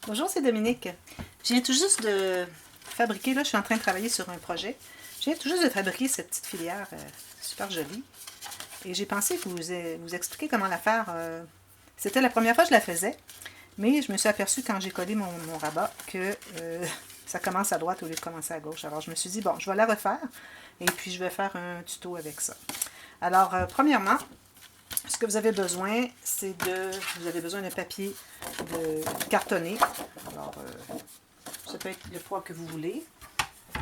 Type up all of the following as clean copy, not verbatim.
Bonjour, c'est Dominique. Je viens tout juste de fabriquer, là je suis en train de travailler sur un projet. Je viens tout juste de fabriquer cette petite filière super jolie. Et j'ai pensé vous expliquer comment la faire. C'était la première fois que je la faisais, mais je me suis aperçue quand j'ai collé mon rabat que ça commence à droite au lieu de commencer à gauche. Alors je me suis dit, bon, je vais la refaire et puis je vais faire un tuto avec ça. Alors, premièrement, ce que vous avez besoin, c'est vous avez besoin d'un papier cartonné. Alors, ça peut être le poids que vous voulez.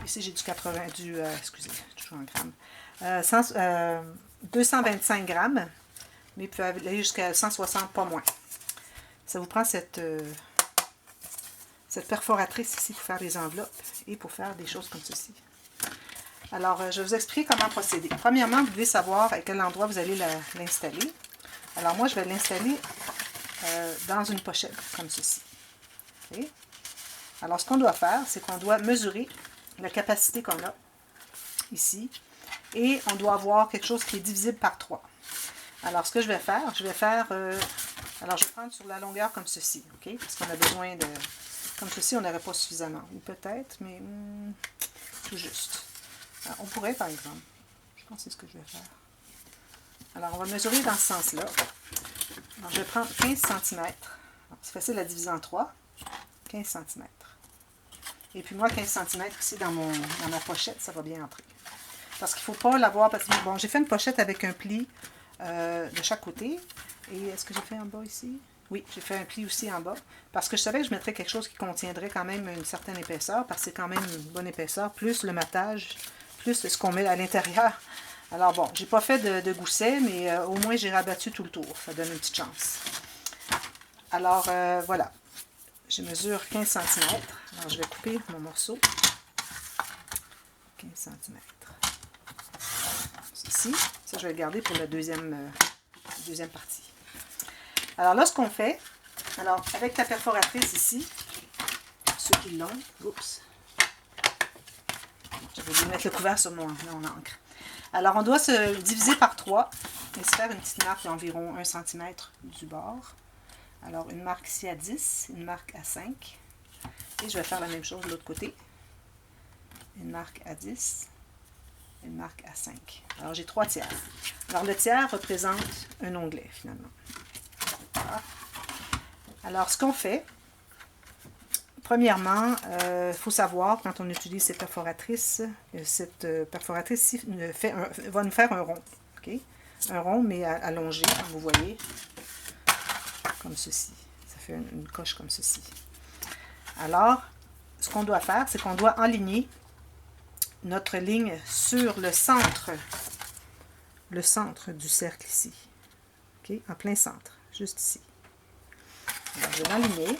Ici, j'ai du 80, excusez, toujours en grammes. 225 grammes, mais il peut aller jusqu'à 160, pas moins. Ça vous prend cette perforatrice ici pour faire des enveloppes et pour faire des choses comme ceci. Alors, je vais vous expliquer comment procéder. Premièrement, vous devez savoir à quel endroit vous allez l'installer. Alors, moi, je vais l'installer dans une pochette, comme ceci. Okay? Alors, ce qu'on doit faire, c'est qu'on doit mesurer la capacité qu'on a ici. Et on doit avoir quelque chose qui est divisible par 3. Alors, ce que je vais faire, alors, je vais prendre sur la longueur comme ceci. Okay? Parce qu'on a besoin de... Comme ceci, on n'aurait pas suffisamment. Ou peut-être, mais tout juste. Alors, on pourrait, par exemple. Je pense que c'est ce que je vais faire. Alors, on va mesurer dans ce sens-là. Alors, je vais prendre 15 cm. C'est facile à diviser en 3. 15 cm. Et puis moi, 15 cm ici dans ma pochette, ça va bien entrer. Parce qu'il ne faut pas l'avoir, parce que, bon, j'ai fait une pochette avec un pli de chaque côté. Et est-ce que j'ai fait en bas ici? Oui, j'ai fait un pli aussi en bas. Parce que je savais que je mettrais quelque chose qui contiendrait quand même une certaine épaisseur, parce que c'est quand même une bonne épaisseur, plus le matage, plus ce qu'on met à l'intérieur. Alors bon, j'ai pas fait de gousset, mais au moins j'ai rabattu tout le tour. Ça donne une petite chance. Alors voilà. Je mesure 15 cm. Alors je vais couper mon morceau. 15 cm. Ici. Ça, je vais le garder pour la deuxième partie. Alors là, ce qu'on fait, alors avec la perforatrice ici, ceux qui l'ont, oups, je vais mettre le couvert sur mon encre. Alors, on doit se diviser par 3 et se faire une petite marque d'environ 1 cm du bord. Alors, une marque ici à 10, une marque à 5. Et je vais faire la même chose de l'autre côté. Une marque à 10, une marque à 5. Alors, j'ai 3 tiers. Alors, le tiers représente un onglet, finalement. Voilà. Alors, ce qu'on fait, premièrement, il faut savoir, quand on utilise cette perforatrice-ci va nous faire un rond. Okay? Un rond, mais allongé, comme vous voyez, comme ceci. Ça fait une coche comme ceci. Alors, ce qu'on doit faire, c'est qu'on doit enligner notre ligne sur le centre du cercle ici. Okay? En plein centre, juste ici. Alors, je vais l'enligner.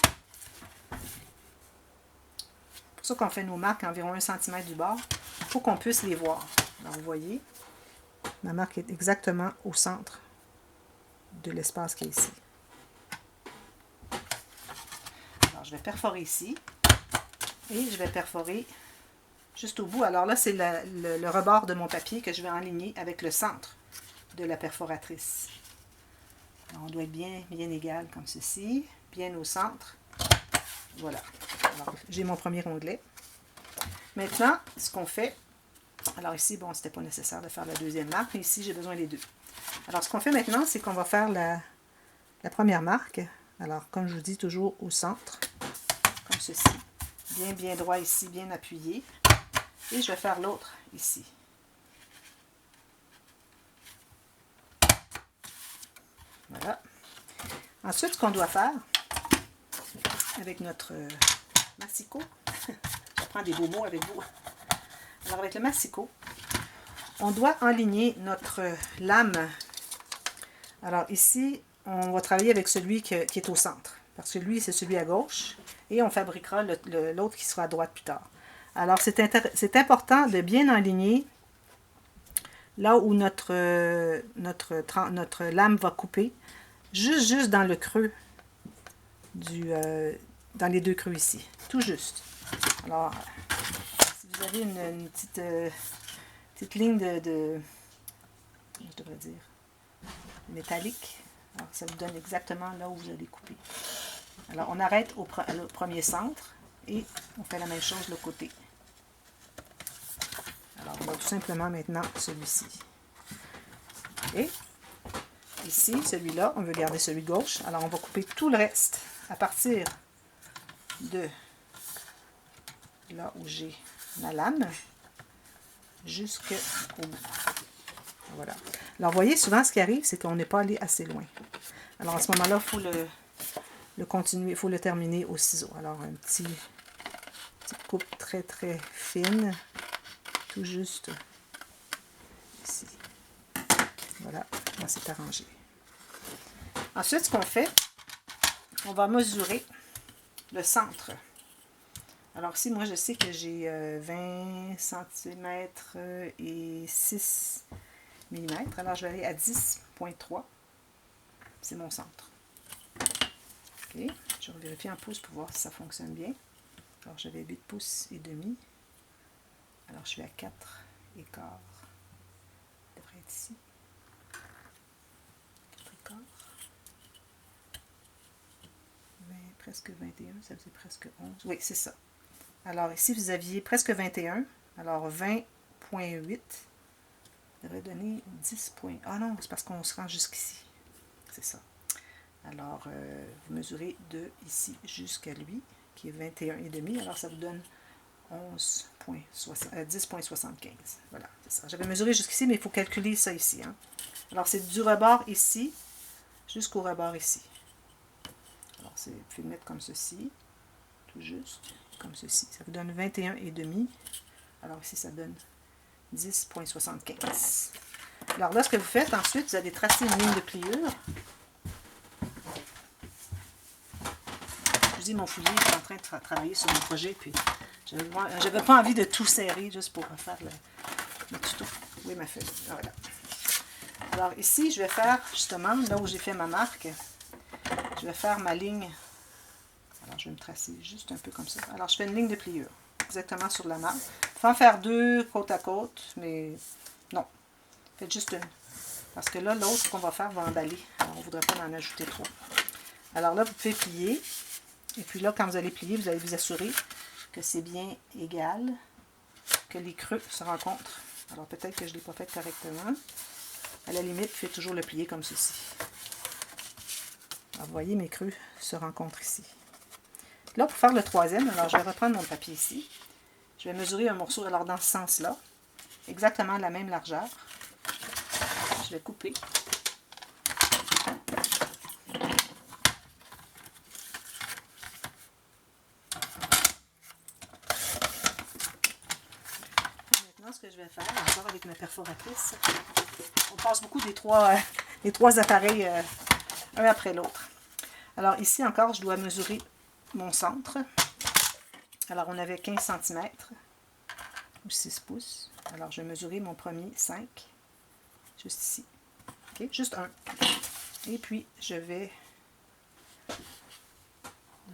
C'est pour ça qu'on fait nos marques à environ 1 cm du bord. Il faut qu'on puisse les voir. Alors, vous voyez, ma marque est exactement au centre de l'espace qui est ici. Alors, je vais perforer ici. Et je vais perforer juste au bout. Alors là, c'est le rebord de mon papier que je vais enligner avec le centre de la perforatrice. Alors, on doit être bien égal comme ceci, bien au centre. Voilà. J'ai mon premier onglet. Maintenant, ce qu'on fait, alors ici, bon, c'était pas nécessaire de faire la deuxième marque, mais ici, j'ai besoin des deux. Alors, ce qu'on fait maintenant, c'est qu'on va faire la première marque. Alors, comme je vous dis, toujours au centre, comme ceci. Bien droit ici, bien appuyé. Et je vais faire l'autre ici. Voilà. Ensuite, ce qu'on doit faire avec notre massicot, je prends des beaux mots avec vous. Alors, avec le massicot, on doit enligner notre lame. Alors, ici, on va travailler avec celui qui est au centre, parce que lui, c'est celui à gauche, et on fabriquera l'autre qui sera à droite plus tard. Alors, c'est important de bien enligner là où notre lame va couper, juste dans le creux, dans les deux creux ici, tout juste. Alors, si vous avez une petite ligne je devrais dire, métallique, alors ça vous donne exactement là où vous allez couper. Alors, on arrête au premier centre et on fait la même chose de l'autre côté. Alors, on va tout simplement maintenant celui-ci. Et ici, celui-là, on veut garder celui gauche. Alors, on va couper tout le reste à partir de là où j'ai ma lame jusqu'au bout. Voilà. Alors, vous voyez, souvent, ce qui arrive, c'est qu'on n'est pas allé assez loin. Alors, à ce moment-là, il faut le continuer, il faut le terminer au ciseau. Alors, petite coupe très, très fine, tout juste ici. Voilà, là, c'est arrangé. Ensuite, ce qu'on fait, on va mesurer le centre. Alors ici, moi, je sais que j'ai 20 cm et 6 mm. Alors, je vais aller à 10,3. C'est mon centre. OK. Je vais vérifier en pouces pour voir si ça fonctionne bien. Alors, j'avais 8 pouces et demi. Alors, je suis à 4 et quart. Ça devrait être ici. 4 et quart. Presque 21, ça faisait presque 11. Oui, c'est ça. Alors, ici, vous aviez presque 21. Alors, 20,8 devrait donner 10 points. Ah non, c'est parce qu'on se rend jusqu'ici. C'est ça. Alors, vous mesurez de ici jusqu'à lui, qui est 21,5. Alors, ça vous donne 10,75. Voilà, c'est ça. J'avais mesuré jusqu'ici, mais il faut calculer ça ici. Hein. Alors, c'est du rebord ici jusqu'au rebord ici. Alors, vous pouvez le mettre comme ceci, tout juste, comme ceci. Ça vous donne 21,5. Alors, ici, ça donne 10,75. Alors là, ce que vous faites ensuite, vous allez tracer une ligne de pliure. Je vous dis, mon fouillis est en train de travailler sur mon projet, puis j'avais pas envie de tout serrer juste pour faire le tuto. Oui, ma feuille. Voilà. Alors ici, je vais faire justement, là où j'ai fait ma marque, je vais faire ma ligne. Alors, je vais me tracer juste un peu comme ça. Alors, je fais une ligne de pliure, exactement sur la marque. Il faut en faire deux côte à côte, mais non. Faites juste une. Parce que là, l'autre qu'on va faire va emballer. Alors, on ne voudrait pas en ajouter trop. Alors là, vous pouvez plier. Et puis là, quand vous allez plier, vous allez vous assurer que c'est bien égal, que les creux se rencontrent. Alors, peut-être que je ne l'ai pas fait correctement. À la limite, faites toujours le plier comme ceci. Alors, vous voyez, mes creux se rencontrent ici. Là, pour faire le troisième, alors je vais reprendre mon papier ici. Je vais mesurer un morceau, alors dans ce sens-là, exactement la même largeur. Je vais couper. Maintenant, ce que je vais faire, encore avec ma perforatrice, on passe beaucoup des trois appareils un après l'autre. Alors ici encore, je dois mesurer mon centre. Alors on avait 15 cm ou 6 pouces. Alors je vais mesurer mon premier 5, juste ici. OK, juste un. Et puis je vais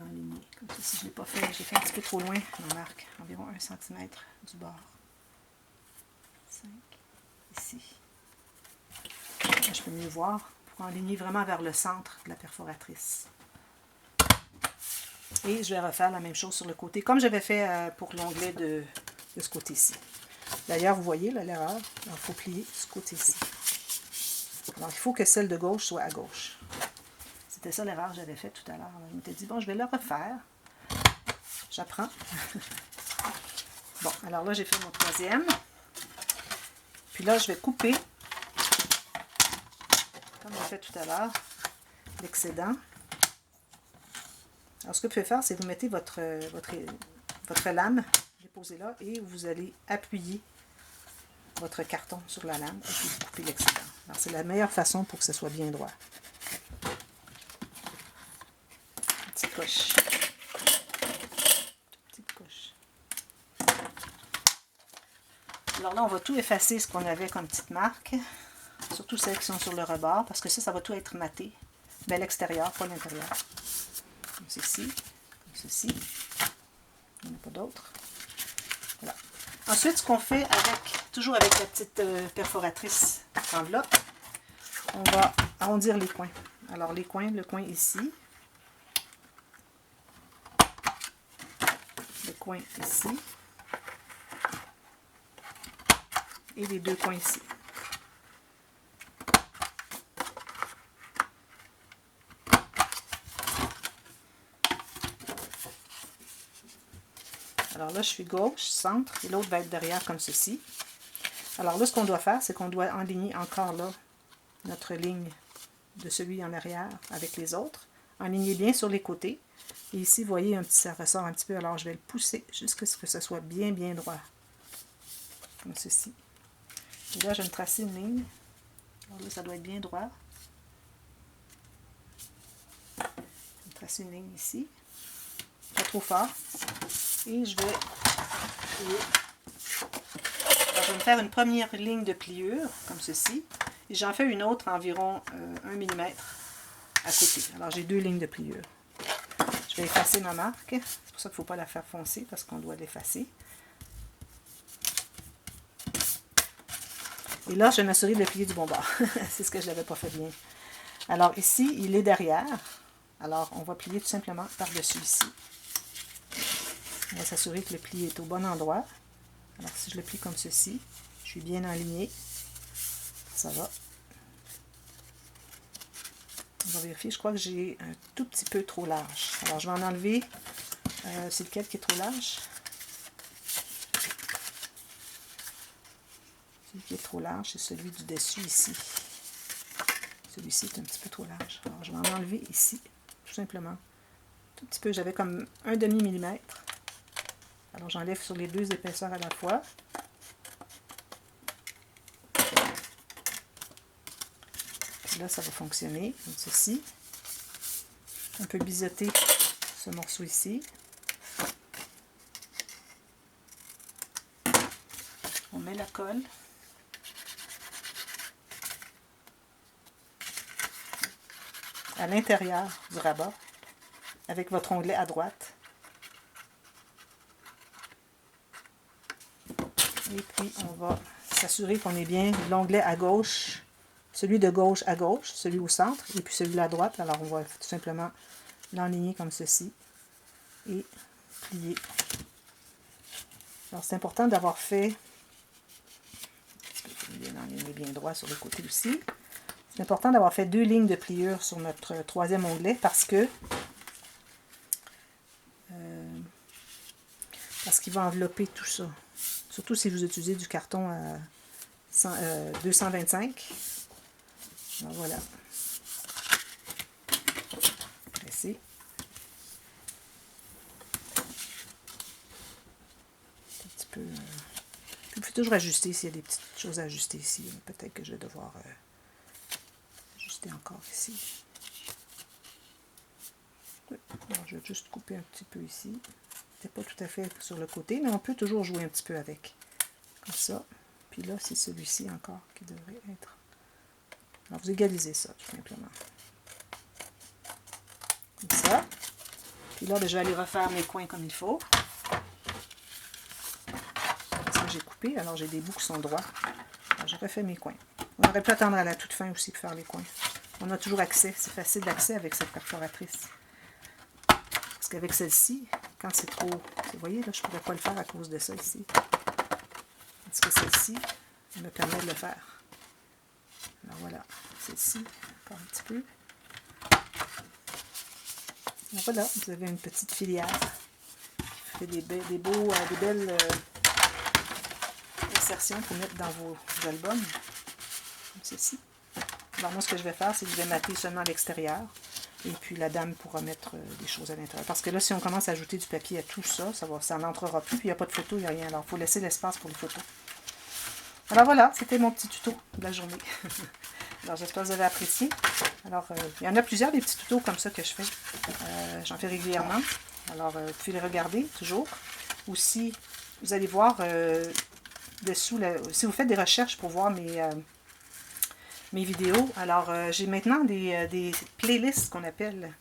enligner, comme ça, si je ne l'ai pas fait, j'ai fait un petit peu trop loin ma marque, environ 1 cm du bord. 5, ici. Là, je peux mieux voir pour enligner vraiment vers le centre de la perforatrice. Et je vais refaire la même chose sur le côté, comme j'avais fait pour l'onglet de ce côté-ci. D'ailleurs, vous voyez l'erreur, il faut plier ce côté-ci. Alors, il faut que celle de gauche soit à gauche. C'était ça l'erreur que j'avais faite tout à l'heure. Je m'étais dit, bon, je vais le refaire. J'apprends. Bon, alors là, j'ai fait mon troisième. Puis là, je vais couper, comme j'ai fait tout à l'heure, l'excédent. Alors, ce que vous pouvez faire, c'est que vous mettez votre lame, déposez-la, et vous allez appuyer votre carton sur la lame, et puis vous coupez l'excédent. Alors, c'est la meilleure façon pour que ce soit bien droit. Petite coche. Petite coche. Alors là, on va tout effacer ce qu'on avait comme petite marque, surtout celles qui sont sur le rebord, parce que ça va tout être maté, mais à l'extérieur, pas à l'intérieur. Comme ceci, comme ceci. Il n'y en a pas d'autres. Voilà. Ensuite, ce qu'on fait toujours avec la petite perforatrice enveloppe, on va arrondir les coins. Alors les coins, le coin ici, coins ici et les 2 coins ici. Alors là, je suis gauche, centre, et l'autre va être derrière comme ceci. Alors là, ce qu'on doit faire, c'est qu'on doit enligner encore là notre ligne de celui en arrière avec les autres. Enligner bien sur les côtés. Et ici, vous voyez, ça ressort un petit peu. Alors, je vais le pousser jusqu'à ce que ce soit bien, bien droit. Comme ceci. Et là, je vais me tracer une ligne. Alors là, ça doit être bien droit. Je vais me tracer une ligne ici. Pas trop fort. Et je vais... Alors, je vais me faire une première ligne de pliure, comme ceci. Et j'en fais une autre environ 1 mm à côté. Alors, j'ai 2 lignes de pliure. Je vais effacer ma marque. C'est pour ça qu'il ne faut pas la faire foncer, parce qu'on doit l'effacer. Et là, je vais m'assurer de le plier du bon bord. C'est ce que je n'avais pas fait bien. Alors, ici, il est derrière. Alors, on va plier tout simplement par-dessus ici. On va s'assurer que le pli est au bon endroit. Alors, si je le plie comme ceci, je suis bien aligné. Ça va. On va vérifier. Je crois que j'ai un tout petit peu trop large. Alors, je vais en enlever. C'est lequel qui est trop large? Celui qui est trop large, c'est celui du dessus ici. Celui-ci est un petit peu trop large. Alors, je vais en enlever ici, tout simplement. Tout petit peu. J'avais comme un demi-millimètre. Alors, j'enlève sur les 2 épaisseurs à la fois. Puis là, ça va fonctionner comme ceci. On peut biseauter ce morceau ici. On met la colle. À l'intérieur du rabat, avec votre onglet à droite. Et puis, on va s'assurer qu'on est bien l'onglet à gauche, celui de gauche à gauche, celui au centre, et puis celui à droite. Alors, on va tout simplement l'enligner comme ceci et plier. Alors, c'est important d'avoir fait, l'enligner bien droit sur le côté aussi. C'est important d'avoir fait 2 lignes de pliure sur notre 3e onglet parce qu'il va envelopper tout ça. Surtout si vous utilisez du carton à 225. Alors voilà. Pressé. Un petit peu. Puis, il faut toujours ajuster s'il y a des petites choses à ajuster ici. Peut-être que je vais devoir ajuster encore ici. Oui. Alors, je vais juste couper un petit peu ici. C'est pas tout à fait sur le côté, mais on peut toujours jouer un petit peu avec. Comme ça. Puis là, c'est celui-ci encore qui devrait être. Alors, vous égalisez ça, tout simplement. Comme ça. Puis là, je vais aller refaire mes coins comme il faut. Ça, j'ai coupé. Alors, j'ai des bouts qui sont droits. Alors, je refais mes coins. On aurait pu attendre à la toute fin aussi pour faire les coins. On a toujours accès. C'est facile d'accès avec cette perforatrice. Parce qu'avec celle-ci, quand c'est trop... Vous voyez, là, je ne pourrais pas le faire à cause de ça ici. Parce que celle-ci me permet de le faire. Alors voilà, celle-ci, encore un petit peu. Alors voilà, vous avez une petite filière qui fait des belles insertions pour mettre dans vos albums, comme ceci. Alors moi, ce que je vais faire, c'est que je vais mater seulement à l'extérieur. Et puis la dame pourra mettre des choses à l'intérieur. Parce que là, si on commence à ajouter du papier à tout ça, ça n'entrera plus. Puis il n'y a pas de photos, il n'y a rien. Alors il faut laisser l'espace pour les photos. Alors voilà, c'était mon petit tuto de la journée. Alors j'espère que vous avez apprécié. Alors il y en a plusieurs des petits tutos comme ça que je fais. J'en fais régulièrement. Alors vous pouvez les regarder toujours. Ou si vous allez voir dessous, si vous faites des recherches pour voir mes vidéos. Alors, j'ai maintenant des playlists qu'on appelle.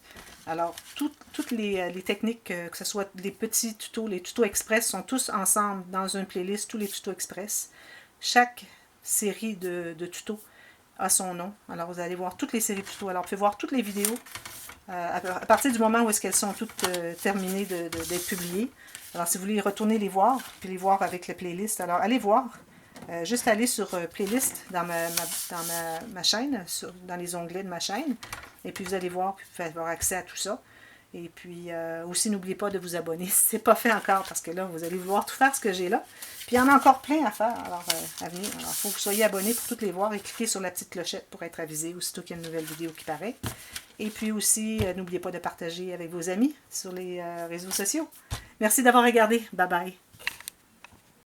Alors, toutes les techniques, que ce soit les petits tutos, les tutos express, sont tous ensemble dans une playlist, tous les tutos express. Chaque série de tutos a son nom. Alors, vous allez voir toutes les séries de tutos. Alors, vous pouvez voir toutes les vidéos à partir du moment où est-ce qu'elles sont toutes terminées d'être publiées. Alors, si vous voulez retourner les voir, puis les voir avec la playlist, alors allez voir. Juste aller sur playlist dans ma chaîne, dans les onglets de ma chaîne. Et puis vous allez voir, puis vous pouvez avoir accès à tout ça. Et puis aussi, n'oubliez pas de vous abonner si ce n'est pas fait encore, parce que là, vous allez vouloir tout faire ce que j'ai là. Puis il y en a encore plein à faire alors, à venir. Alors, il faut que vous soyez abonnés pour toutes les voir et cliquez sur la petite clochette pour être avisé aussitôt qu'il y a une nouvelle vidéo qui paraît. Et puis aussi, n'oubliez pas de partager avec vos amis sur les réseaux sociaux. Merci d'avoir regardé. Bye bye.